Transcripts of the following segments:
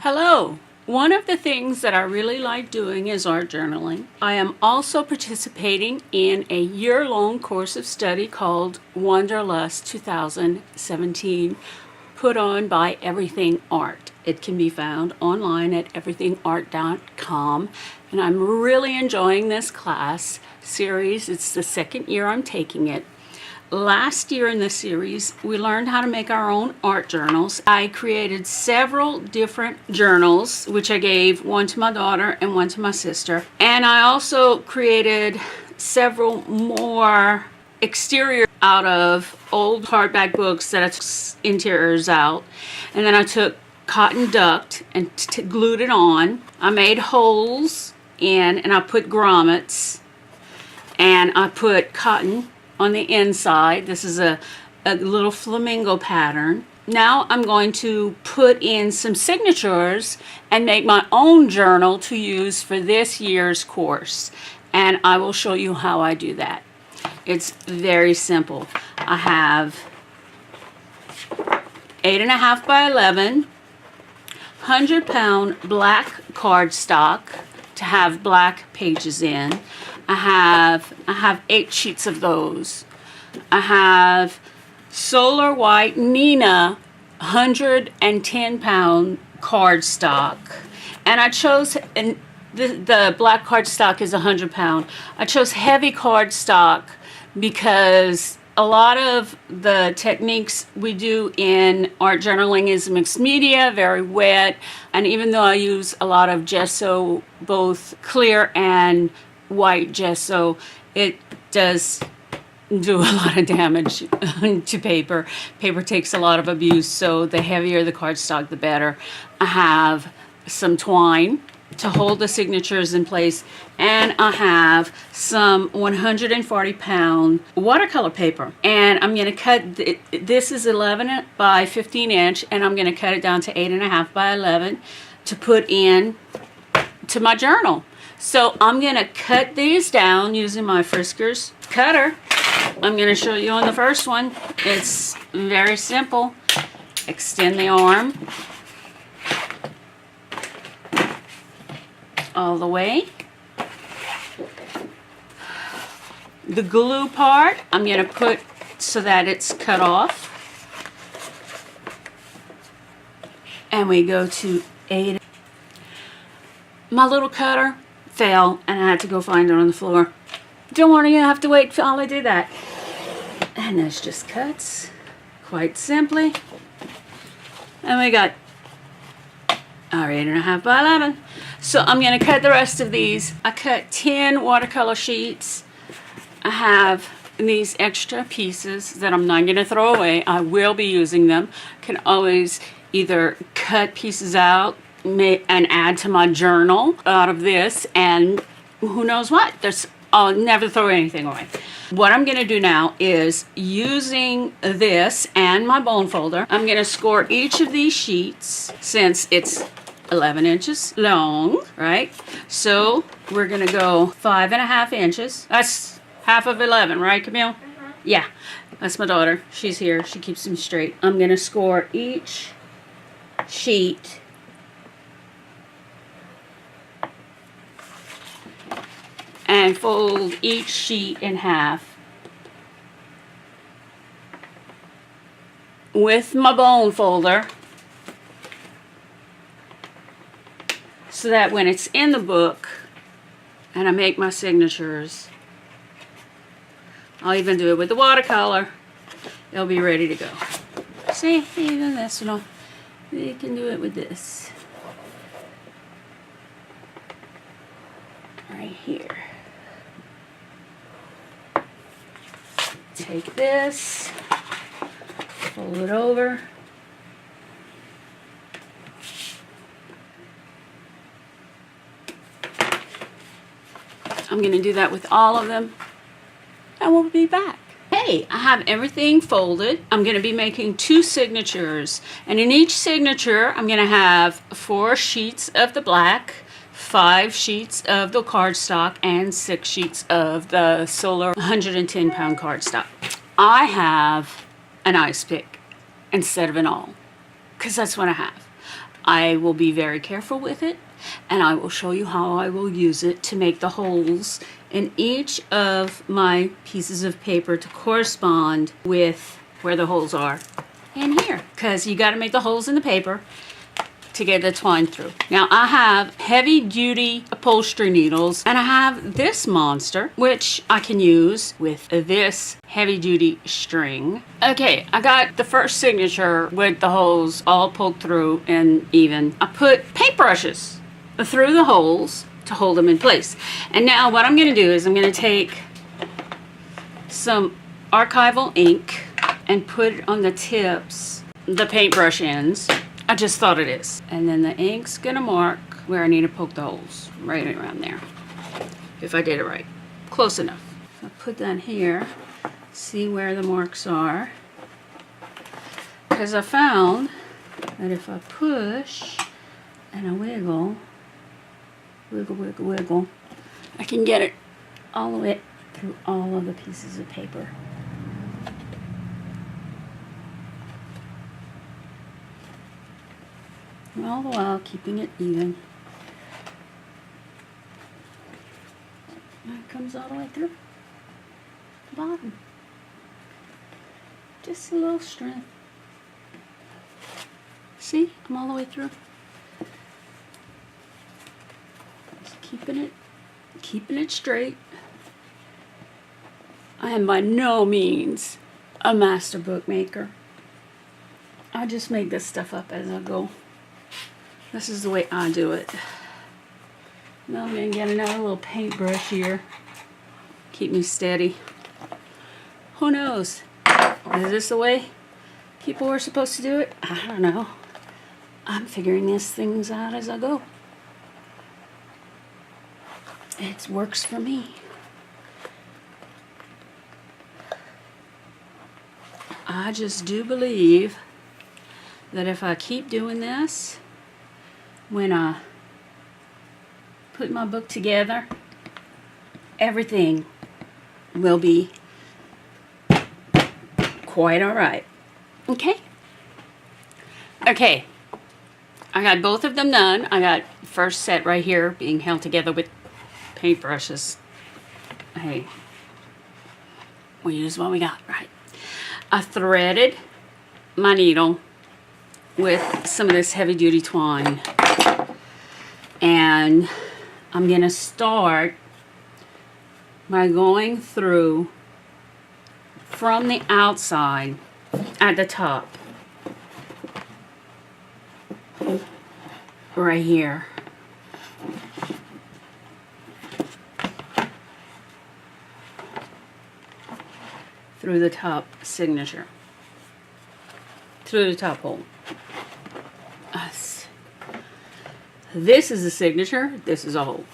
Hello! One of the things that I really like doing is art journaling. I am also participating in a year-long course of study called Wanderlust 2017, put on by Everything Art. It can be found online at everythingart.com, and I'm really enjoying this class series. It's the second year I'm taking it. Last year in the series, we learned how to make our own art journals. I created several different journals, which I gave one to my daughter and one to my sister. And I also created several more exterior out of old hardback books that I took interiors out. And then I took cotton duct and glued it on. I made holes in, and I put grommets, and I put cotton on the inside. This is a little flamingo pattern. Now I'm going to put in some signatures and make my own journal to use for this year's course. And I will show you how I do that. It's very simple. I have 8.5 by 11 100-pound black cardstock to have black pages in. I have 8 sheets of those. I have Solar White Nina 110-pound cardstock, and I chose, and the black cardstock is 100-pound. I chose heavy cardstock because a lot of the techniques we do in art journaling is mixed media, very wet, and even though I use a lot of gesso, both clear and white gesso, it does do a lot of damage to paper. Paper takes a lot of abuse, so the heavier the cardstock, the better. I have some twine to hold the signatures in place, and I have some 140-pound watercolor paper. And I'm going to cut, this is 11 by 15 inch, and I'm going to cut it down to 8.5 by 11 to put in to my journal. So I'm going to cut these down using my Frisker's cutter. I'm going to show you on the first one. It's very simple. Extend the arm all the way. The glue part, I'm going to put so that it's cut off. And we go to 8. My little cutter fell, and I had to go find it on the floor. Don't worry, you have to wait while I do that. And this just cuts quite simply. And we got our 8.5 by 11. So I'm going to cut the rest of these. I cut 10 watercolor sheets. I have these extra pieces that I'm not going to throw away. I will be using them. Can always either cut pieces out and add to my journal out of this, and who knows what. I'll never throw anything away. What I'm going to do now is, using this and my bone folder, I'm going to score each of these sheets, since it's 11 inches long, right? So we're going to go 5.5 inches. That's half of 11, right, Camille? Yeah, that's my daughter. She's here. She keeps me straight. I'm going to score each sheet and fold each sheet in half with my bone folder, so that when it's in the book and I make my signatures, I'll even do it with the watercolor, it'll be ready to go. See, even this one, you can do it with this right here. Take this, fold it over, I'm going to do that with all of them, and we'll be back. Hey, I have everything folded. I'm going to be making 2 signatures, and in each signature I'm going to have 4 sheets of the black, 5 sheets of the cardstock, and 6 sheets of the Solar 110-pound cardstock. I have an ice pick instead of an awl, because that's what I have. I will be very careful with it, and I will show you how I will use it to make the holes in each of my pieces of paper to correspond with where the holes are in here, because you got to make the holes in the paper to get the twine through. Now I have heavy duty upholstery needles, and I have this monster which I can use with this heavy duty string. Okay, I got the first signature with the holes all poked through and even. I put paintbrushes through the holes to hold them in place. And now what I'm going to do is I'm going to take some archival ink and put it on the tips, the paintbrush ends. I just thought it is. And then the ink's gonna mark where I need to poke the holes, right around there. If I did it right. Close enough. So I put that here, see where the marks are. Because I found that if I push and I wiggle, wiggle, I can get it all the way through all of the pieces of paper. All the while keeping it even. And it comes all the way through the bottom. Just a little strength. See, I'm all the way through. Just keeping it straight. I am by no means a master bookmaker. I just make this stuff up as I go. This is the way I do it. Now I'm going to get another little paintbrush here. Keep me steady. Who knows? Is this the way people are supposed to do it? I don't know. I'm figuring these things out as I go. It works for me. I just do believe that if I keep doing this, when I put my book together, everything will be quite all right. Okay? Okay. I got both of them done. I got the first set right here being held together with paintbrushes. Hey, we use what we got, right? I threaded my needle with some of this heavy duty twine. And I'm going to start by going through from the outside at the top. Right here. Through the top signature. Through the top hole. This is a signature. This is a hole.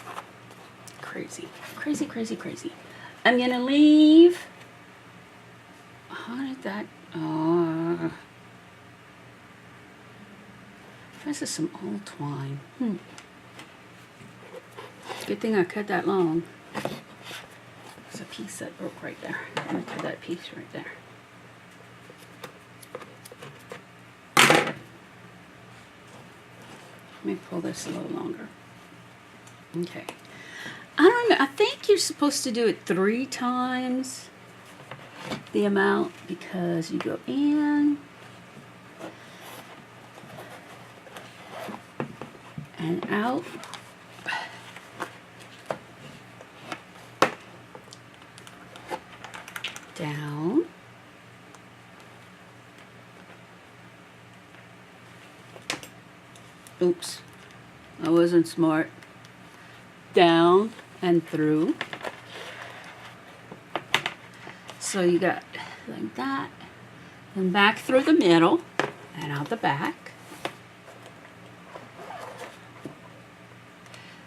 Crazy. Crazy, crazy, crazy. I'm going to leave. How did that... this is some old twine. Good thing I cut that long. There's a piece that broke right there. I'm going to cut that piece right there. Let me pull this a little longer. Okay. I don't know. I think you're supposed to do it 3 times the amount, because you go in and out. Down. Oops, I wasn't smart. Down and through. So you got like that. Then back through the middle and out the back.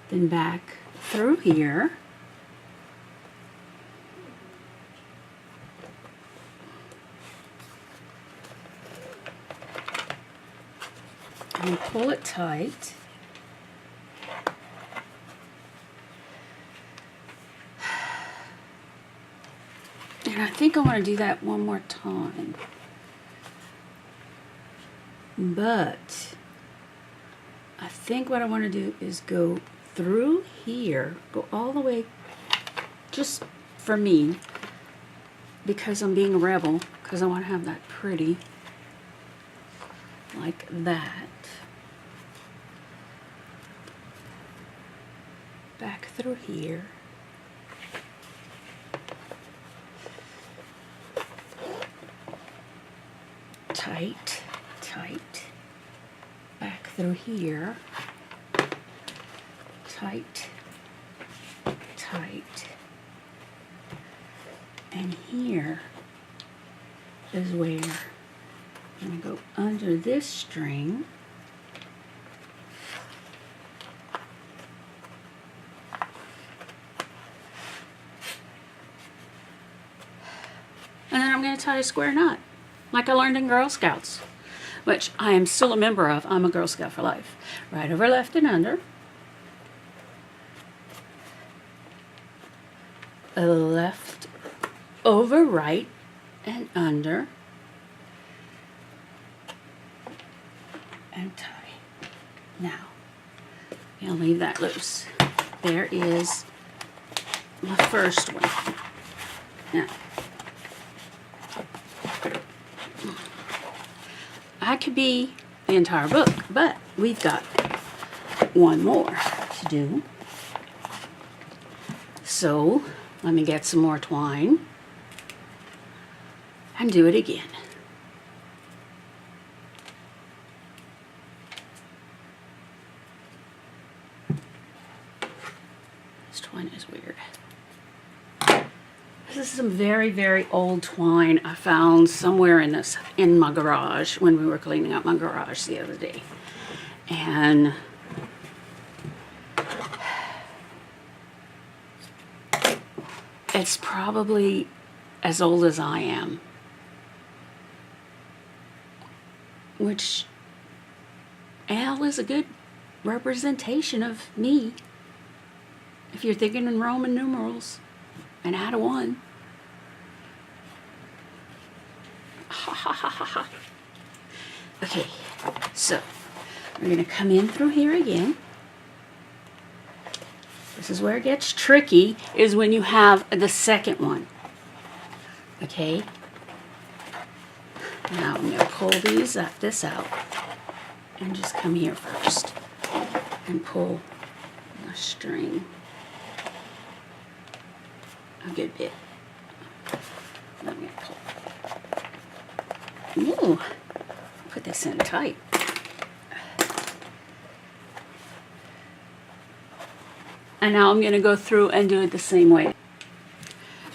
Then back through here. And pull it tight. And I think I want to do that one more time. But I think what I want to do is go through here, go all the way, just for me, because I'm being a rebel, because I want to have that pretty, like that. Back through here. Tight, tight. Back through here. Tight, tight. And here is where I'm going to go under this string. And then I'm going to tie a square knot, like I learned in Girl Scouts, which I am still a member of. I'm a Girl Scout for life. Right over left and under. Left over right and under. And tie. Now, I'll leave that loose. There is my first one. Now, I could be the entire book, but we've got one more to do. So, let me get some more twine and do it again. This twine is weird. This is some very, very old twine I found somewhere in my garage when we were cleaning out my garage the other day. And it's probably as old as I am, which Al is a good representation of me if you're thinking in Roman numerals and add a 1. Ha ha ha ha ha. Okay, so we're going to come in through here again. This is where it gets tricky, is when you have the second one. Okay? Now I'm going to pull this out and just come here first and pull the string a good bit. Let me pull. Ooh, put this in tight. And now I'm going to go through and do it the same way.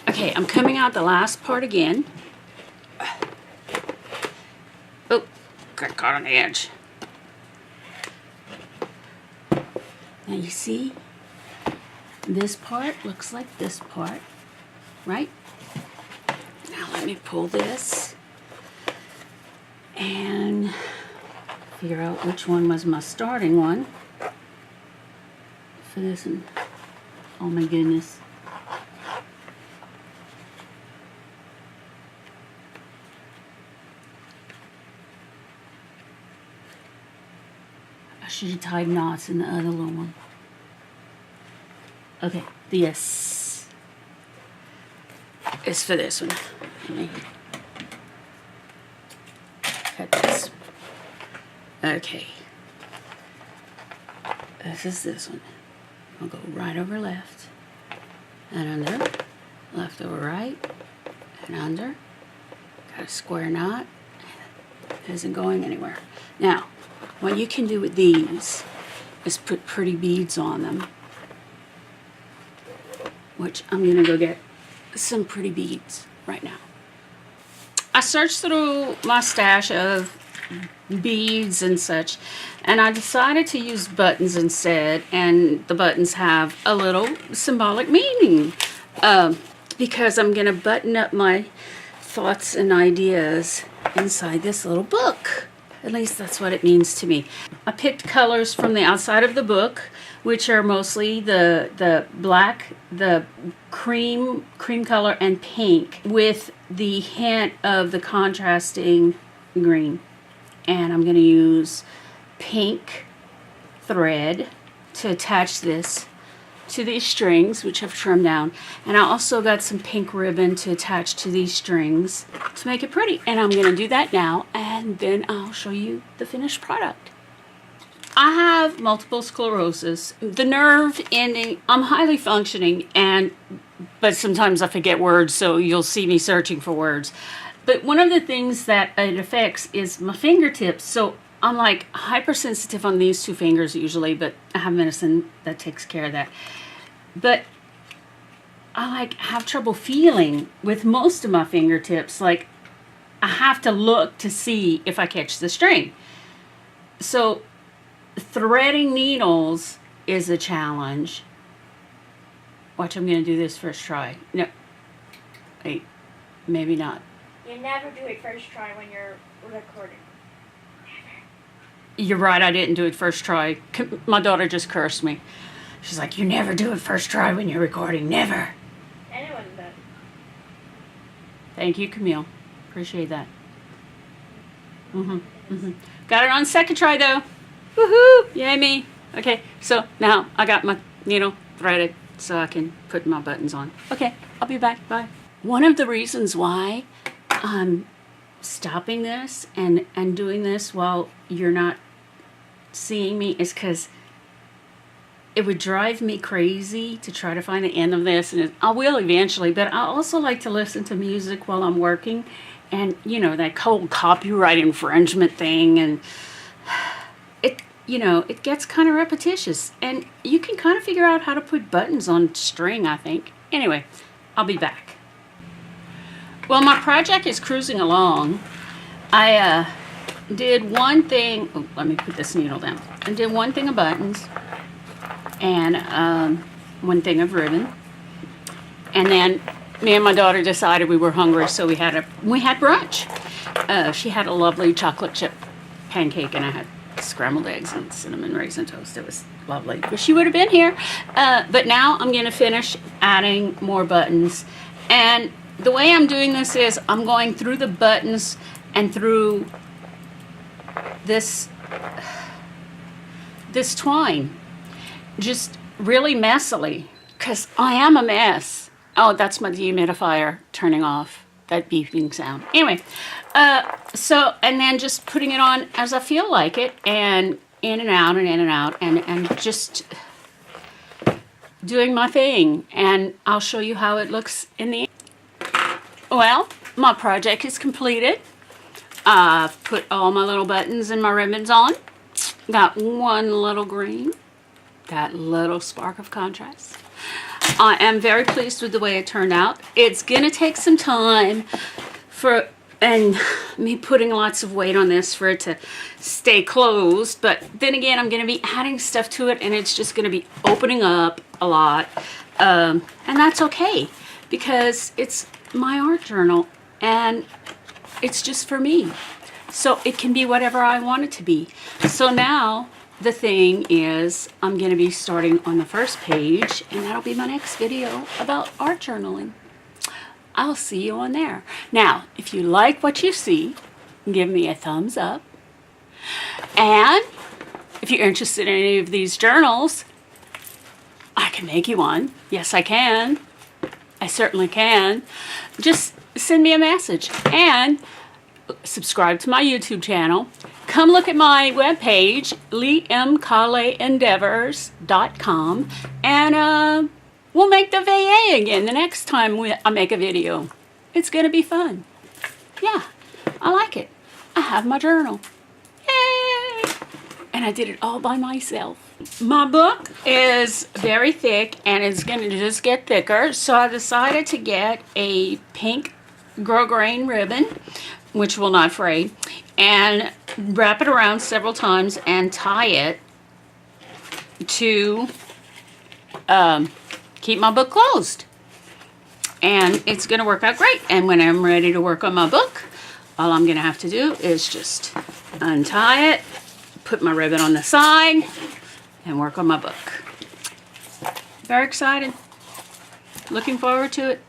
Okay, I'm coming out the last part again. Oh, got caught on the edge. Now you see, this part looks like this part, right? Now let me pull this and figure out which one was my starting one for this one. Oh my goodness. I should have tied knots in the other little one. Okay, this is for this one. Let me cut this. Okay. This is this one. I'll go right over left and under, left over right and under. Got a square knot. It isn't going anywhere. Now, what you can do with these is put pretty beads on them, which I'm going to go get some pretty beads right now. I searched through my stash of beads and such, and I decided to use buttons instead, and the buttons have a little symbolic meaning because I'm going to button up my thoughts and ideas inside this little book. At least that's what it means to me. I picked colors from the outside of the book, which are mostly the black, the cream color, and pink, with the hint of the contrasting green. And I'm going to use pink thread to attach this to these strings, which I've trimmed down. And I also got some pink ribbon to attach to these strings to make it pretty. And I'm gonna do that now, and then I'll show you the finished product. I have multiple sclerosis. The nerve ending, I'm highly functioning, but sometimes I forget words, so you'll see me searching for words. But one of the things that it affects is my fingertips. So I'm like hypersensitive on these two fingers usually, but I have medicine that takes care of that. But I like have trouble feeling with most of my fingertips. Like I have to look to see if I catch the string. So threading needles is a challenge. Watch, I'm gonna do this first try. No, wait, maybe not. You never do it first try when you're recording. You're right, I didn't do it first try. My daughter just cursed me. She's like, you never do it first try when you're recording, never. Anyone does. Thank you, Camille. Appreciate that. Got it on second try though. Woohoo! Yay me. Okay, so now I got my needle threaded so I can put my buttons on. Okay, I'll be back. Bye. One of the reasons why I'm stopping this and doing this while you're not seeing me is because it would drive me crazy to try to find the end of this, and I will eventually, but I also like to listen to music while I'm working, and you know, that whole copyright infringement thing, and it gets kind of repetitious, and you can kind of figure out how to put buttons on string, I think. Anyway, I'll be back. Well, my project is cruising along. I did one thing. Oh, let me put this needle down. I did one thing of buttons and one thing of ribbon. And then me and my daughter decided we were hungry, so we had brunch. She had a lovely chocolate chip pancake, and I had scrambled eggs and cinnamon raisin toast. It was lovely. But she would have been here. But now I'm going to finish adding more buttons. And the way I'm doing this is I'm going through the buttons and through this twine, just really messily, because I am a mess. Oh, that's my dehumidifier turning off, that beeping sound. Anyway, and then just putting it on as I feel like it, and in and out and in and out, and just doing my thing. And I'll show you how it looks in the end. Well, my project is completed. I've put all my little buttons and my ribbons on. Got one little green, that little spark of contrast. I am very pleased with the way it turned out. It's gonna take some time and me putting lots of weight on this for it to stay closed, but then again, I'm gonna be adding stuff to it, and it's just gonna be opening up a lot, and that's okay, because it's my art journal, and it's just for me. So it can be whatever I want it to be. So now the thing is, I'm going to be starting on the first page, and that'll be my next video about art journaling. I'll see you on there. Now, if you like what you see, give me a thumbs up. And if you're interested in any of these journals, I can make you one. Yes, I can. I certainly can. Just send me a message and subscribe to my YouTube channel. Come look at my webpage, leemkaleendeavors.com, and we'll make the VA again the next time I make a video. It's going to be fun. Yeah, I like it. I have my journal. Yay! And I did it all by myself. My book is very thick, and it's going to just get thicker, so I decided to get a pink grosgrain ribbon, which will not fray, and wrap it around several times and tie it to keep my book closed. And it's going to work out great. And when I'm ready to work on my book, all I'm going to have to do is just untie it, put my ribbon on the side, and work on my book. Very excited. Looking forward to it.